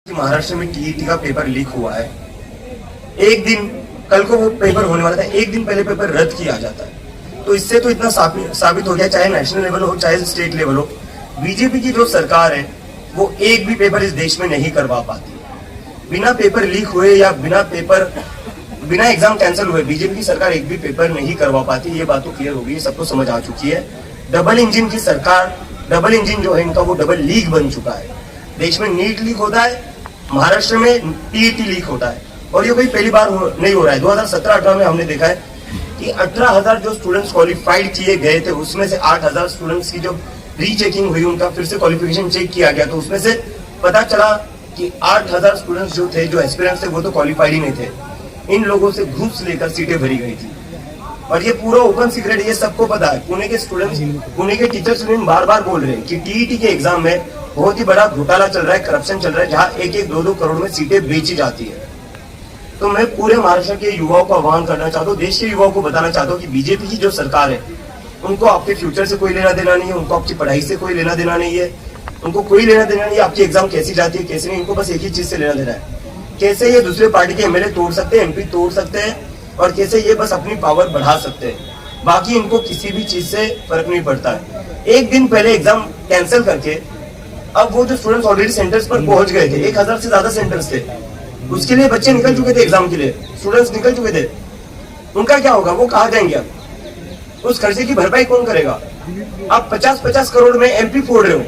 महाराष्ट्र में टीईटी का paper leak हुआ है। एक दिन कल को वो पेपर होने वाला था, एक दिन पहले पेपर रद्द किया जाता है। तो इससे तो इतना साबित हो गया, चाहे नेशनल लेवल हो चाहे स्टेट लेवल हो, बीजेपी की जो सरकार है वो एक भी पेपर इस देश में नहीं करवा पाती। बिना पेपर लीक हुए या बिना एग्जाम कैंसिल हुए बीजेपी की सरकार एक भी पेपर नहीं करवा पाती। ये बात तो क्लियर हो गई, सबको समझ आ चुकी है। डबल इंजन की सरकार, डबल इंजन जो है इनका वो डबल लीक बन चुका है। देश में नीट लीक होता है, महाराष्ट्र में टीईटी लीक होता है, और ये कोई पहली बार नहीं हो रहा है। 2017-18 में हमने देखा है कि 18,000 जो स्टूडेंट्स क्वालिफाइड किए गए थे उसमें से 8,000 स्टूडेंट्स की जो रीचेकिंग हुई, उनका फिर से क्वालिफिकेशन चेक किया गया, तो उसमें से पता चला कि 8,000 स्टूडेंट्स जो थे, जो एस्पिरेंट्स थे, वो तो क्वालिफाइड ही नहीं थे। इन लोगों से घूस लेकर सीटें भरी गई थी, और ये पूरा ओपन सीक्रेट, ये सबको पता है। पुणे के स्टूडेंट्स, पुणे के टीचर्स बार बार बोल रहे हैं कि टीईटी के एग्जाम में बहुत ही बड़ा घोटाला चल रहा है, करप्शन चल रहा है, जहां 1-1, 2-2 करोड़ में सीटें बेची जाती है। तो मैं पूरे महाराष्ट्र के युवाओं को आह्वान करना चाहता हूँ, देश के युवाओं को बताना चाहता हूँ कि बीजेपी की जो सरकार है उनको आपके फ्यूचर से कोई लेना देना नहीं है, उनको आपकी पढ़ाई से कोई लेना देना नहीं है, उनको कोई लेना देना नहीं है आपकी एग्जाम कैसी जाती है कैसे नहीं। इनको बस एक ही चीज से लेना देना है, कैसे ये दूसरे पार्टी के एमएलए तोड़ सकते हैं, एमपी तोड़ सकते हैं, और कैसे ये बस अपनी पावर बढ़ा सकते हैं। बाकी इनको किसी भी चीज से फर्क नहीं पड़ता है। एक दिन पहले एग्जाम कैंसिल करके अब वो जो स्टूडेंट्स ऑलरेडी सेंटर्स पर पहुंच गए थे, 1,000 से ज्यादा सेंटर्स थे, उसके लिए बच्चे निकल चुके थे, एग्जाम के लिए स्टूडेंट्स निकल चुके थे, उनका क्या होगा? वो कहाँ जाएंगे? अब उस खर्चे की भरपाई कौन करेगा? आप 50-50 करोड़ में एमपी फोड़ रहे हो।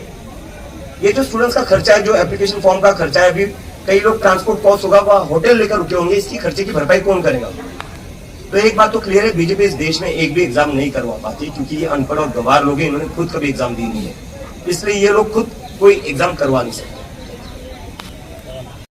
ये जो स्टूडेंट्स का खर्चा है, जो एप्लीकेशन फॉर्म का खर्चा है, अभी कई लोग ट्रांसपोर्ट कॉस्ट होगा, वह होटल लेकर रुके होंगे, इसकी खर्चे की भरपाई कौन करेगा? तो एक बात तो क्लियर है, बीजेपी इस देश में एक भी एग्जाम नहीं करवा पाती, क्योंकि ये अनपढ़ और गंवार लोग हैं, इन्होंने खुद कभी एग्जाम दी नहीं है, इसलिए ये लोग खुद कोई एग्जाम करवा नहीं सकते।